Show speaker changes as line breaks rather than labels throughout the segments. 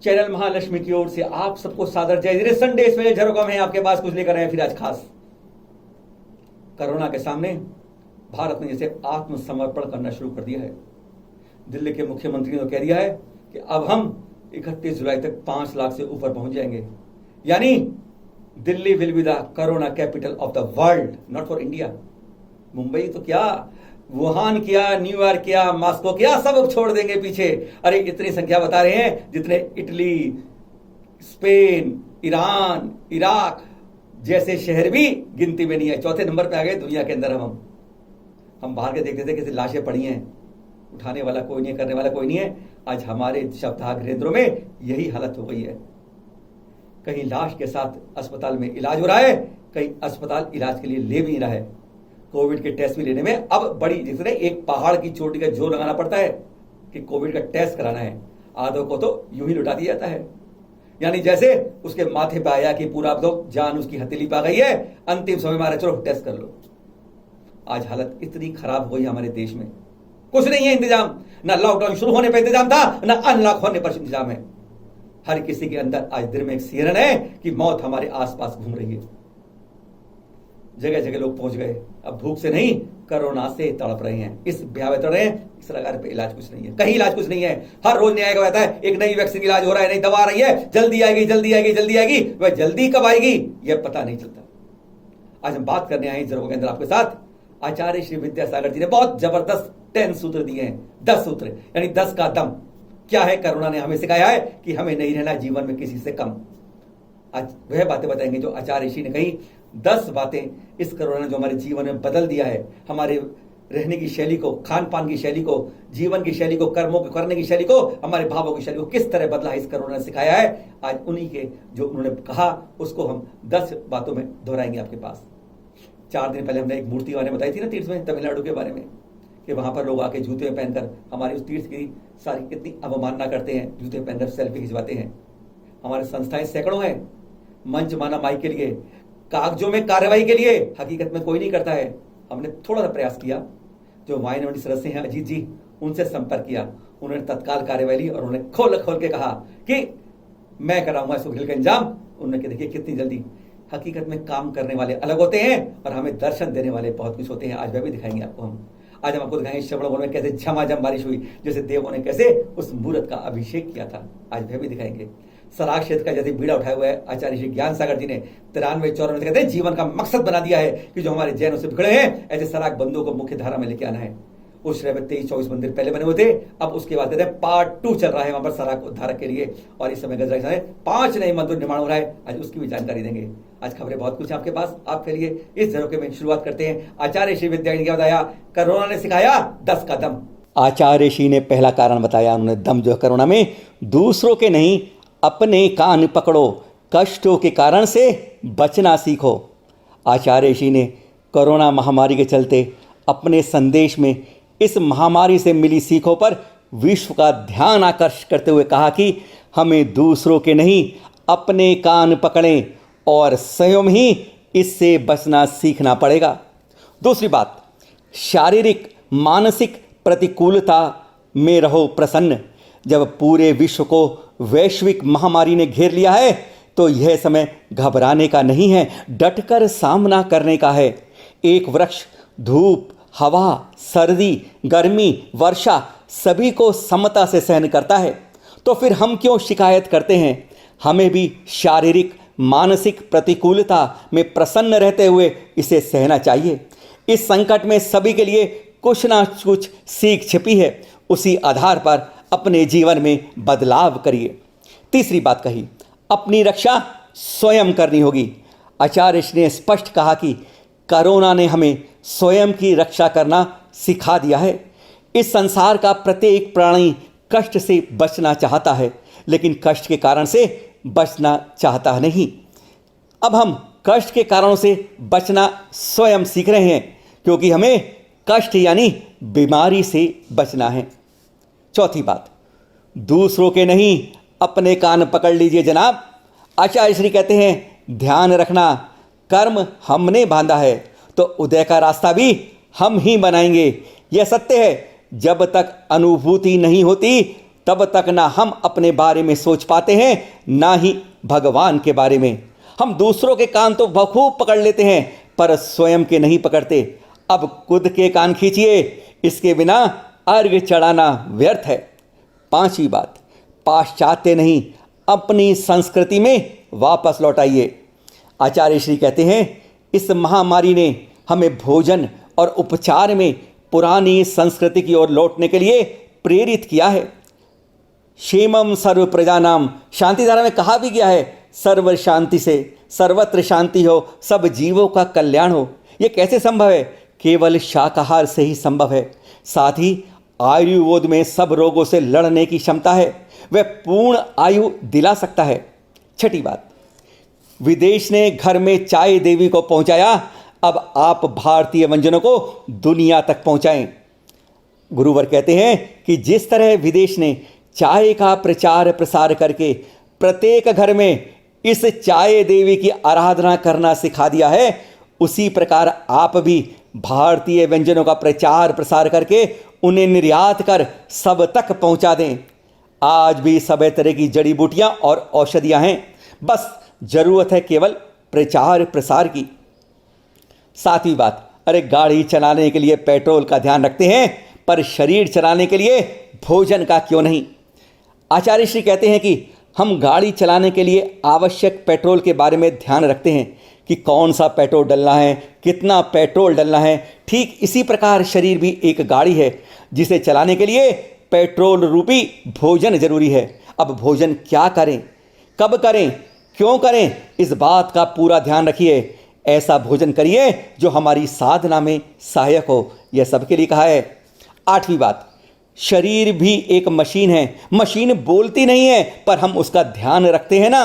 Channel Mahalakshmi की ओर से आप सबको सादर जय। धीरे संडे स्पेशल झरोखा में आपके पास कुछ लेकर आए फिर आज खास। कोरोना के सामने भारत ने जैसे आत्मसमर्पण करना शुरू कर दिया है। दिल्ली के मुख्यमंत्री ने कह दिया है कि अब हम 31 जुलाई तक 5 लाख से ऊपर पहुंच जाएंगे, यानी Delhi will be the corona capital of the world, not for India. Mumbai तो क्या, वुहान किया, न्यूयॉर्क किया, मॉस्को किया, सब छोड़ देंगे पीछे। अरे इतनी संख्या बता रहे हैं जितने इटली, स्पेन, ईरान, इराक जैसे शहर भी गिनती में नहीं है। चौथे नंबर पे आ गए दुनिया के अंदर। हम बाहर के देखते थे कैसे लाशें पड़ी हैं, उठाने वाला कोई नहीं है, करने वाला कोई नहीं है। आज हमारे शवदाह गृहों में यही हालत हो गई है। कहीं लाश के साथ अस्पताल में इलाज हो रहा है, कहीं अस्पताल इलाज के लिए ले भी नहीं रहा है। कोविड के टेस्ट भी लेने में अब बड़ी जिसने एक पहाड़ की चोटी का जोर लगाना पड़ता है कि कोविड का टेस्ट कराना है। आधों को तो यूं ही लुटा दिया जाता है, यानी जैसे उसके माथे पे आया कि पूरा अब तो जान उसकी हथेली पा गई है, अंतिम समय मारे चलो टेस्ट कर लो। आज हालत इतनी खराब हुई हमारे देश में, कुछ नहीं है इंतजाम। ना लॉकडाउन शुरू होने पर इंतजाम था, ना अनलॉक होने पर इंतजाम है। हर किसी के अंदर आज दिल में एक सिहरन है कि मौत हमारे आसपास घूम रही है। जगह जगह लोग पहुंच गए, अब भूख से नहीं कोरोना से तड़प रहे हैं। इस भयावह तड़ रहे हैं, इस सरकार पे इलाज कुछ नहीं है, कहीं इलाज कुछ नहीं है। हर रोज नया कहता है एक नई वैक्सीन इलाज हो रहा है, नई दवा आ रही है, जल्दी आएगी जल्दी आएगी जल्दी आएगी। वह जल्दी कब आएगी यह पता नहीं चलता। आज हम बात करने आए जरूर के अंदर आपके साथ आचार्य श्री विद्यासागर जी ने बहुत जबरदस्त 10 सूत्र दिए हैं। 10 सूत्र यानी 10 का दम। क्या है कोरोना ने हमें सिखाया है कि हमें नहीं रहना जीवन में किसी से कम। आज वह बातें बताएंगे जो आचार्य ऋषि ने कही। 10 बातें इस कोरोना ने जो हमारे जीवन में बदल दिया है, हमारे रहने की शैली को, खान पान की शैली को, जीवन की शैली को, कर्मों को करने की शैली को, हमारे भावों की शैली को किस तरह बदला है इस कोरोना ने सिखाया है। आज उन्हीं के जो उन्होंने कहा उसको हम 10 बातों में दोहराएंगे आपके पास। 4 दिन पहले हमने एक मूर्ति वाले बताई थी ना तीर्थ में, तमिलनाडु के बारे में, कि वहां पर लोग आके जूते पहनकर हमारे उस तीर्थ की सारी कितनी अवमानना करते हैं, जूते पहनकर सेल्फी खिंचवाते हैं। हमारे संस्थाएं सैकड़ों हैं, मंच माना माई के लिए, कागजों में कार्रवाई के लिए, हकीकत में कोई नहीं करता है। हमने थोड़ा सा प्रयास किया, जो माइनॉरिटी सदस्य हैं अजीत जी, उनसे संपर्क किया, उन्होंने तत्काल कार्रवाई ली और उन्होंने खोल खोल के कहा कि मैं कराऊंगा इसको खेल का इंजाम। उन्होंने कहा देखिए कितनी जल्दी। हकीकत में काम करने वाले अलग होते हैं और हमें दर्शन देने वाले बहुत कुछ होते हैं। आज वह भी दिखाएंगे आपको हम। आज हम आपको दिखाएंगे श्रवण में कैसे झमाझम बारिश हुई, जैसे देवों ने कैसे उस मूर्त का अभिषेक किया था। आज वह भी दिखाएंगे। सराग क्षेत्र का जैसे बीड़ा उठाया हुआ है आचार्य श्री ज्ञान सागर जी ने 93-94 कहते हैं जीवन का मकसद बना दिया है कि जो हमारे जैनों से बिगड़े हैं ऐसे सराग बंधुओं को मुख्य धारा में लेके आना है। उस शहर में 23-24 मंदिर पहले बने हुए थे, अब उसके बाद कहते हैं पार्ट 2 चल रहा है वहां पर सराग उद्धारक के लिए, और इस समय गजरा 5 नए मंदिर निर्माण हो रहा है। आज उसकी भी जानकारी देंगे। आज खबरें बहुत कुछ है आपके पास आपके लिए। इस झरोखे में शुरुआत करते हैं। आचार्य श्री विद्या ने बताया कोरोना ने सिखाया 10 का दम। आचार्य श्री ने पहला कारण बताया, उन्होंने दम जो है कोरोना में, दूसरों के नहीं अपने कान पकड़ो, कष्टों के कारण से बचना सीखो। आचार्य श्री ने कोरोना महामारी के चलते अपने संदेश में इस महामारी से मिली सीखों पर विश्व का ध्यान आकर्षित करते हुए कहा कि हमें दूसरों के नहीं अपने कान पकड़ें और स्वयं ही इससे बचना सीखना पड़ेगा। दूसरी बात, शारीरिक मानसिक प्रतिकूलता में रहो प्रसन्न। जब पूरे विश्व को वैश्विक महामारी ने घेर लिया है तो यह समय घबराने का नहीं है, डटकर सामना करने का है। एक वृक्ष धूप, हवा, सर्दी, गर्मी, वर्षा सभी को समता से सहन करता है, तो फिर हम क्यों शिकायत करते हैं। हमें भी शारीरिक मानसिक प्रतिकूलता में प्रसन्न रहते हुए इसे सहना चाहिए। इस संकट में सभी के लिए कुछ ना कुछ सीख छिपी है, उसी आधार पर अपने जीवन में बदलाव करिए। तीसरी बात कही, अपनी रक्षा स्वयं करनी होगी। आचार्य श्री ने स्पष्ट कहा कि कोरोना ने हमें स्वयं की रक्षा करना सिखा दिया है। इस संसार का प्रत्येक प्राणी कष्ट से बचना चाहता है, लेकिन कष्ट के कारण से बचना चाहता नहीं। अब हम कष्ट के कारणों से बचना स्वयं सीख रहे हैं, क्योंकि हमें कष्ट यानी बीमारी से बचना है। चौथी बात, दूसरों के नहीं अपने कान पकड़ लीजिए जनाब। आचार्य श्री कहते हैं ध्यान रखना, कर्म हमने बांधा है तो उदय का रास्ता भी हम ही बनाएंगे। यह सत्य है, जब तक अनुभूति नहीं होती तब तक ना हम अपने बारे में सोच पाते हैं, ना ही भगवान के बारे में। हम दूसरों के कान तो बखूब पकड़ लेते हैं, पर स्वयं के नहीं पकड़ते। अब खुद के कान खींचिए, इसके बिना अर्घ चढ़ाना व्यर्थ है। पांचवी बात, पाश्चात्य नहीं, अपनी संस्कृति में वापस लौट आइए। आचार्य श्री कहते हैं, इस महामारी ने हमें भोजन और उपचार में पुरानी संस्कृति की ओर लौटने के लिए प्रेरित किया है। क्षेमम सर्व प्रजानाम, शांति धारा में कहा भी गया है, सर्व शांति से सर्वत्र शांति हो, सब जीवों का कल्याण हो। यह कैसे संभव है? केवल शाकाहार से ही संभव है। साथ ही आयुर्वेद में सब रोगों से लड़ने की क्षमता है, वह पूर्ण आयु दिला सकता है। छठी बात, विदेश ने घर में चाय देवी को पहुंचाया, अब आप भारतीय व्यंजनों को दुनिया तक पहुंचाएं। गुरुवर कहते हैं कि जिस तरह विदेश ने चाय का प्रचार प्रसार करके प्रत्येक घर में इस चाय देवी की आराधना करना सिखा दिया है, उसी प्रकार आप भी भारतीय व्यंजनों का प्रचार प्रसार करके उन्हें निर्यात कर सब तक पहुंचा दें। आज भी सभी तरह की जड़ी बूटियां और औषधियां हैं, बस जरूरत है केवल प्रचार प्रसार की। सातवीं बात, अरे गाड़ी चलाने के लिए पेट्रोल का ध्यान रखते हैं, पर शरीर चलाने के लिए भोजन का क्यों नहीं? आचार्य श्री कहते हैं कि हम गाड़ी चलाने के लिए आवश्यक पेट्रोल के बारे में ध्यान रखते हैं कि कौन सा पेट्रोल डलना है, कितना पेट्रोल डलना है। ठीक इसी प्रकार शरीर भी एक गाड़ी है, जिसे चलाने के लिए पेट्रोल रूपी भोजन जरूरी है। अब भोजन क्या करें, कब करें, क्यों करें, इस बात का पूरा ध्यान रखिए। ऐसा भोजन करिए जो हमारी साधना में सहायक हो, यह सबके लिए कहा है। आठवीं बात, शरीर भी एक मशीन है, मशीन बोलती नहीं है, पर हम उसका ध्यान रखते हैं ना।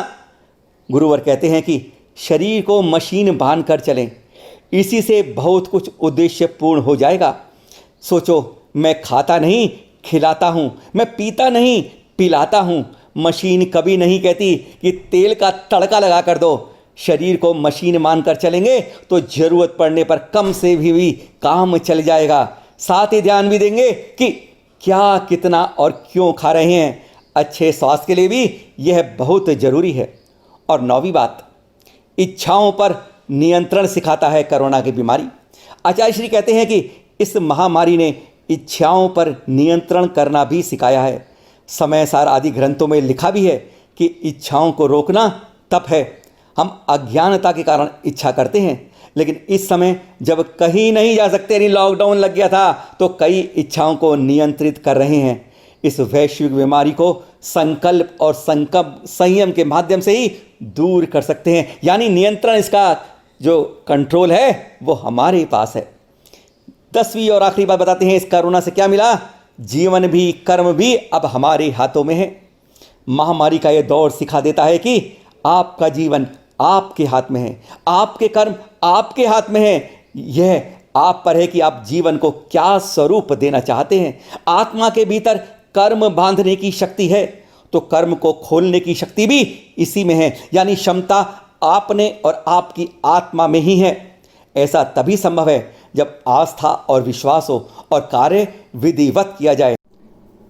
गुरुवर कहते हैं कि शरीर को मशीन बांध कर चलें, इसी से बहुत कुछ उद्देश्य पूर्ण हो जाएगा। सोचो, मैं खाता नहीं खिलाता हूं, मैं पीता नहीं पिलाता हूं। मशीन कभी नहीं कहती कि तेल का तड़का लगा कर दो। शरीर को मशीन मानकर चलेंगे तो जरूरत पड़ने पर कम से भी काम चल जाएगा। साथ ही ध्यान भी देंगे कि क्या, कितना और क्यों खा रहे हैं। अच्छे स्वास्थ्य के लिए भी यह बहुत जरूरी है। और नौवीं बात, इच्छाओं पर नियंत्रण सिखाता है कोरोना की बीमारी। आचार्य श्री कहते हैं कि इस महामारी ने इच्छाओं पर नियंत्रण करना भी सिखाया है। समय सार आदि ग्रंथों में लिखा भी है कि इच्छाओं को रोकना तप है। हम अज्ञानता के कारण इच्छा करते हैं, लेकिन इस समय जब कहीं नहीं जा सकते, यानी लॉकडाउन लग गया था, तो कई इच्छाओं को नियंत्रित कर रहे हैं। इस वैश्विक बीमारी को संकल्प और संयम के माध्यम से ही दूर कर सकते हैं। यानी नियंत्रण, इसका जो कंट्रोल है वो हमारे पास है। 10वीं और आखिरी बात बताते हैं, इस कोरोना से क्या मिला? जीवन भी कर्म भी अब हमारे हाथों में है। महामारी का यह दौर सिखा देता है कि आपका जीवन आपके हाथ में है, आपके कर्म आपके हाथ में है। यह आप पर है कि आप जीवन को क्या स्वरूप देना चाहते हैं। आत्मा के भीतर कर्म बांधने की शक्ति है, तो कर्म को खोलने की शक्ति भी इसी में है। यानी क्षमता आपने और आपकी आत्मा में ही है। ऐसा तभी संभव है जब आस्था और विश्वास हो और कार्य विधिवत किया जाए।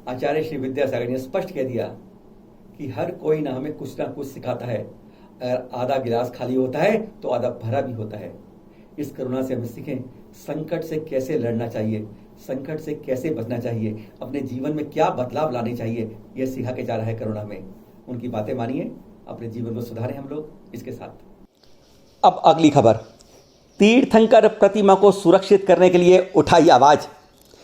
आचार्य श्री विद्यासागर ने स्पष्ट कह दिया कि हर कोई ना हमें कुछ ना कुछ सिखाता है। अगर आधा गिलास खाली होता है तो आधा भरा भी होता है। इस कोरोना से हम सीखें संकट से कैसे लड़ना चाहिए, संकट से कैसे बचना चाहिए, अपने जीवन में क्या बदलाव लाने चाहिए, यह सिखा के जा रहा है कोरोना में। उनकी बातें मानिए, अपने जीवन को सुधारें हम लोग इसके साथ। अब अगली खबर, तीर्थंकर प्रतिमा को सुरक्षित करने के लिए उठाई आवाज।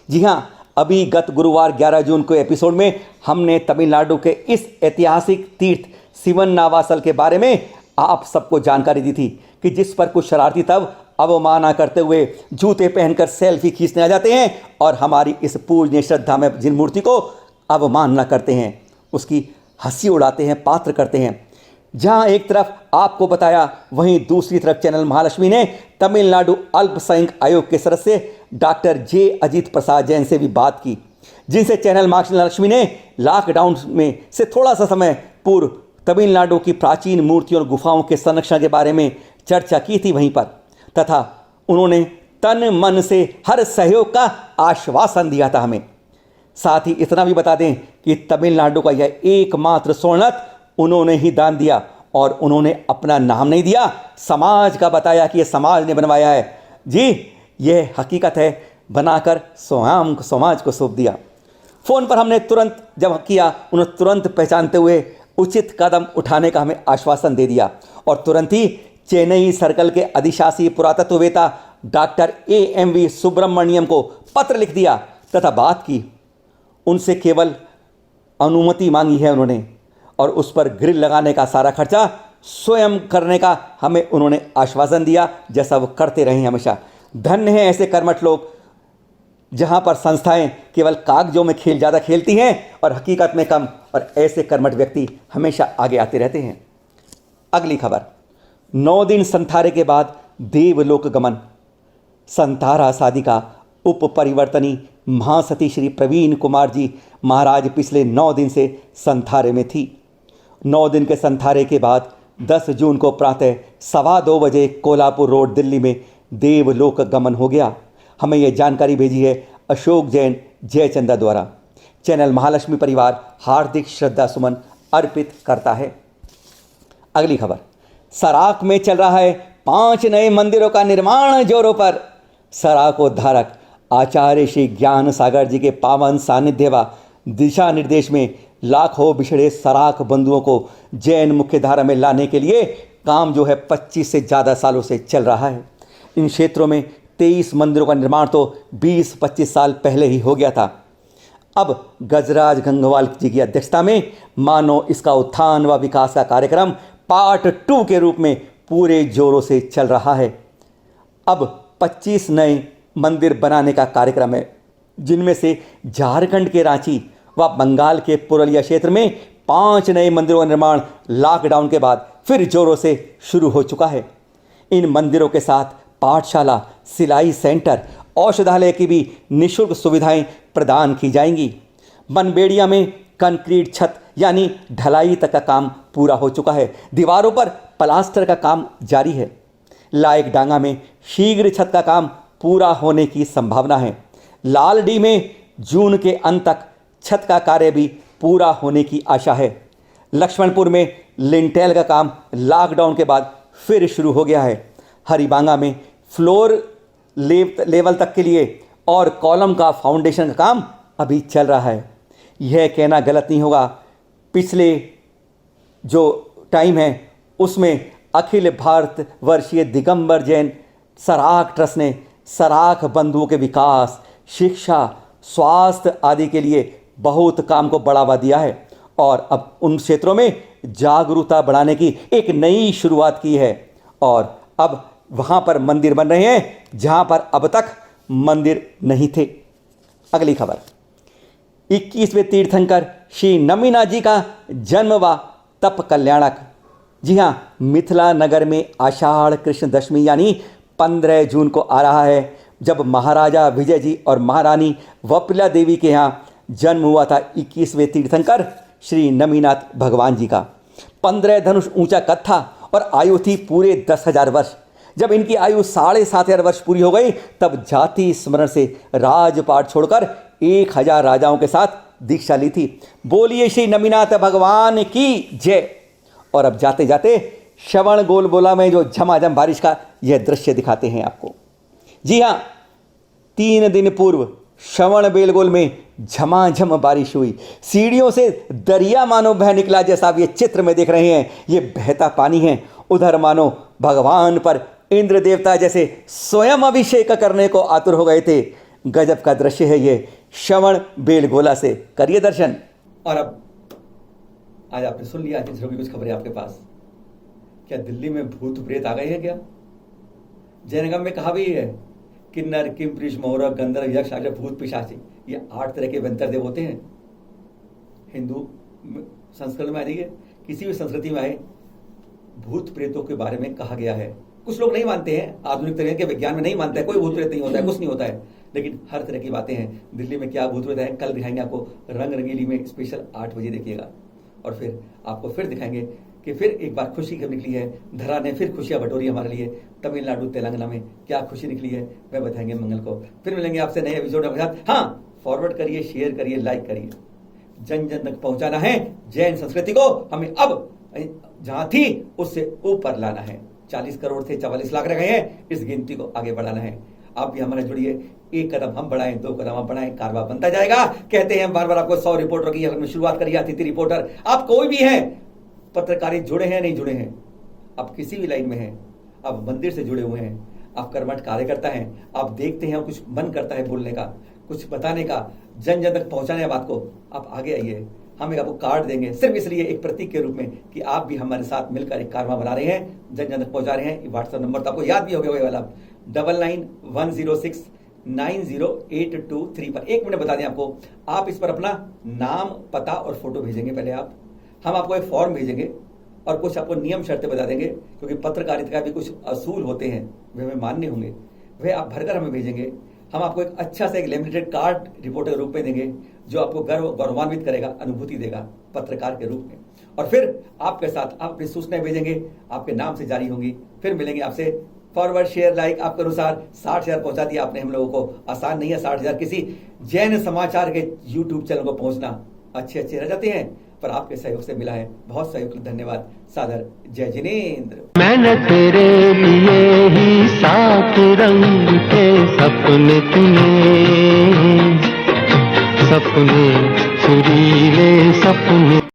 जी हां, अभी गत गुरुवार 11 जून को एपिसोड में हमने तमिलनाडु के इस ऐतिहासिक तीर्थ सिवन्नावासल के बारे में आप सबको जानकारी दी थी कि जिस पर कुछ शरारती तब अवमानना करते हुए जूते पहनकर सेल्फी खींचने आ जाते हैं और हमारी इस पूजनीय श्रद्धा में जिन मूर्ति को अवमानना करते हैं उसकी हंसी उड़ाते हैं, पात्र करते हैं। जहां एक तरफ आपको बताया, वहीं दूसरी तरफ चैनल महालक्ष्मी ने तमिलनाडु अल्पसंख्यक आयोग के सदस्य डॉक्टर जे अजित प्रसाद जैन से भी बात की, जिनसे चैनल महालक्ष्मी ने लॉकडाउन में से थोड़ा सा समय पूर्व तमिलनाडु की प्राचीन मूर्तियों और गुफाओं के संरक्षण के बारे में चर्चा की थी वहीं पर, तथा उन्होंने तन मन से हर सहयोग का आश्वासन दिया था हमें। साथ ही इतना भी बता दें कि तमिलनाडु का यह एकमात्र स्वर्णरत्न उन्होंने ही दान दिया, और उन्होंने अपना नाम नहीं दिया, समाज का बताया कि यह समाज ने बनवाया है। जी, यह हकीकत है, बनाकर स्वयं समाज को सौंप दिया। फ़ोन पर हमने तुरंत जब किया, उन्होंने तुरंत पहचानते हुए उचित कदम उठाने का हमें आश्वासन दे दिया, और तुरंत ही चेन्नई सर्कल के अधिशासी पुरातत्ववेत्ता डॉक्टर AMV सुब्रमण्यम को पत्र लिख दिया तथा बात की। उनसे केवल अनुमति मांगी है उन्होंने, और उस पर ग्रिल लगाने का सारा खर्चा स्वयं करने का हमें उन्होंने आश्वासन दिया, जैसा वो करते रहे हमेशा। धन्य हैं ऐसे कर्मठ लोग, जहां पर संस्थाएं केवल कागजों में खेल ज़्यादा खेलती हैं और हकीकत में कम, और ऐसे कर्मठ व्यक्ति हमेशा आगे आते रहते हैं। अगली खबर, 9 दिन संथारे के बाद देवलोक गमन। संतारा शादी का उप परिवर्तनी महासती श्री प्रवीण कुमार जी महाराज पिछले 9 दिन से संथारे में थी। 9 दिन के संथारे के बाद 10 जून को प्रातः 2:15 बजे कोल्हापुर रोड दिल्ली में देवलोक गमन हो गया। हमें यह जानकारी भेजी है अशोक जैन जयचंदा द्वारा। चैनल महालक्ष्मी परिवार हार्दिक श्रद्धा सुमन अर्पित करता है। अगली खबर, सराक में चल रहा है 5 नए मंदिरों का निर्माण जोरों पर। सराकोद्धारक आचार्य श्री ज्ञान सागर जी के पावन सानिध्य व दिशा निर्देश में लाखों बिछड़े सराक बंधुओं को जैन मुख्यधारा में लाने के लिए काम जो है 25 से ज़्यादा सालों से चल रहा है। इन क्षेत्रों में 23 मंदिरों का निर्माण तो 20-25 साल पहले ही हो गया था। अब गजराज गंगवाल जी की अध्यक्षता में मानो इसका उत्थान व विकास का कार्यक्रम पार्ट 2 के रूप में पूरे जोरों से चल रहा है। अब 25 नए मंदिर बनाने का कार्यक्रम है, जिनमें से झारखंड के रांची व बंगाल के पुरुलिया क्षेत्र में 5 नए मंदिरों का निर्माण लॉकडाउन के बाद फिर जोरों से शुरू हो चुका है। इन मंदिरों के साथ पाठशाला, सिलाई सेंटर, औषधालय की भी निःशुल्क सुविधाएं प्रदान की जाएंगी। बनबेड़िया में कंक्रीट छत यानी ढलाई तक का काम पूरा हो चुका है। दीवारों पर प्लास्टर का काम जारी है। लायक डांगा में शीघ्र छत का काम पूरा होने की संभावना है। लालडी में जून के अंत तक छत का कार्य भी पूरा होने की आशा है। लक्ष्मणपुर में लिंटेल का काम लॉकडाउन के बाद फिर शुरू हो गया है। हरिबांगा में फ्लोर लेवल तक के लिए और कॉलम का फाउंडेशन का काम अभी चल रहा है। यह कहना गलत नहीं होगा, पिछले जो टाइम है उसमें अखिल भारत वर्षीय दिगंबर जैन सराक ट्रस्ट ने सराक बंधुओं के विकास, शिक्षा, स्वास्थ्य आदि के लिए बहुत काम को बढ़ावा दिया है, और अब उन क्षेत्रों में जागरूकता बढ़ाने की एक नई शुरुआत की है, और अब वहाँ पर मंदिर बन रहे हैं जहाँ पर अब तक मंदिर नहीं थे। अगली खबर, 21वें तीर्थंकर श्री नमीनाथ जी का जन्म व तप कल्याणक। जी हाँ, मिथिला नगर में आषाढ़ कृष्ण दशमी यानी 15 जून को आ रहा है, जब महाराजा विजय जी और महारानी वपिला देवी के यहाँ जन्म हुआ था 21वें तीर्थंकर श्री नमीनाथ भगवान जी का। 15 धनुष ऊंचा कद था और आयु थी पूरे 10,000 वर्ष। जब इनकी आयु 7,500 वर्ष पूरी हो गई, तब जाति स्मरण से राजपाट छोड़कर 1000 राजाओं के साथ दीक्षा ली थी। बोलिए श्री नमीनाथ भगवान की जय। और अब जाते जाते श्रवण गोलगोला में जो झमाझम बारिश का यह दृश्य दिखाते हैं आपको। जी हाँ, 3 दिन पूर्व श्रवण बेलगोल में झमाझम बारिश हुई। सीढ़ियों से दरिया मानो बह निकला, जैसा आप ये चित्र में देख रहे हैं। ये बहता पानी है। उधर मानो भगवान पर इंद्र देवता जैसे स्वयं अभिषेक करने को आतुर हो गए थे। गजब का दृश्य है ये श्रवण बेलगोला से। करिए दर्शन। और अब आज आपने सुन लिया, आज की कुछ खबरें आपके पास। क्या दिल्ली में भूत प्रेत आ गए हैं क्या? जयनगम में कहा भी है, किन्नर, किम्प्रिश, मोहरा, गंधर्व, यक्ष, राक्षस, भूत, पिशाची, ये 8 तरह के व्यंतर देव होते हैं। हिंदू संस्कृति में आ जाइए, किसी भी संस्कृति में आए, भूत प्रेतों के बारे में कहा गया है। कुछ लोग नहीं मानते हैं, आधुनिक तरह के विज्ञान में नहीं मानते हैं, कोई भूत प्रेत नहीं होता है, कुछ नहीं होता है, लेकिन हर तरह की बातें हैं। दिल्ली में क्या भूत प्रेत है कल दिखाएंगे आपको, रंग रंगीली में स्पेशल 8 बजे देखिएगा। और फिर आपको फिर दिखाएंगे कि फिर एक बार खुशी कब निकली है, धरा ने फिर खुशियां बटोरी हमारे लिए। तमिलनाडु तेलंगाना में क्या खुशी निकली है वह बताएंगे मंगल को। फिर मिलेंगे आपसे नए एपिसोड के साथ। हाँ, फॉरवर्ड करिए, शेयर करिए, लाइक करिए। जन जन तक पहुंचाना है जैन संस्कृति को। हमें अब जहां थी उससे ऊपर लाना है। 40 करोड़ थे, 44 लाख रह गए हैं। इस गिनती को आगे बढ़ाना है। आप भी हमारे जुड़िए। एक कदम हम बढ़ाएं, 2 कदम हम बढ़ाएं, कारवा बनता जाएगा। कहते हैं बार बार आपको 100 रिपोर्टर की हमने शुरुआत करी, अतिथि रिपोर्टर। आप कोई भी हैं, पत्रकारिता जुड़े हैं नहीं जुड़े हैं, आप किसी भी लाइन में हैं, आप मंदिर से जुड़े हुए हैं, आप कर्मठ कार्यकर्ता हैं, आप देखते हैं कुछ मन करता है बोलने का, कुछ बताने का, जन जन तक पहुंचाने बात को, आप आगे आइए। हम एक आपको कार्ड देंगे सिर्फ इसलिए, एक प्रतीक के रूप में कि आप भी हमारे साथ मिलकर एक कारवा बना रहे हैं, जन जन तक पहुंचा रहे हैं। व्हाट्सएप नंबर तो आपको याद भी हो गया वाला 9910690823 पर। 1 मिनट बता दें आपको, आप इस पर अपना नाम, पता और फोटो भेजेंगे। पहले हम आपको एक फॉर्म भेजेंगे और कुछ आपको नियम शर्तें बता देंगे, क्योंकि पत्रकारिता का भी कुछ असूल होते हैं, वे हमें मान्य होंगे। वे आप भरकर हमें भेजेंगे। हम आपको एक अच्छा सा एक लिमिटेड कार्ड रिपोर्टर के रूप में देंगे, जो आपको गौरवान्वित करेगा, अनुभूति देगा पत्रकार के रूप में। और फिर आपके साथ आप अपनी सूचनाएं भेजेंगे, आपके नाम से जारी होंगी। फिर मिलेंगे आपसे। फॉरवर्ड, शेयर, लाइक आपके अनुसार 60,000 पहुंचा दिया आपने हम लोगों को। आसान नहीं है 60,000 किसी जैन समाचार के यूट्यूब चैनल को पहुंचना। अच्छे रह जाते हैं, पर आपके सहयोग से मिला है। बहुत सहयोग के लिए धन्यवाद। सादर जय जिनेंद्र।
मैंने तेरे लिए ही 7 रंग के सपने चुने, सपने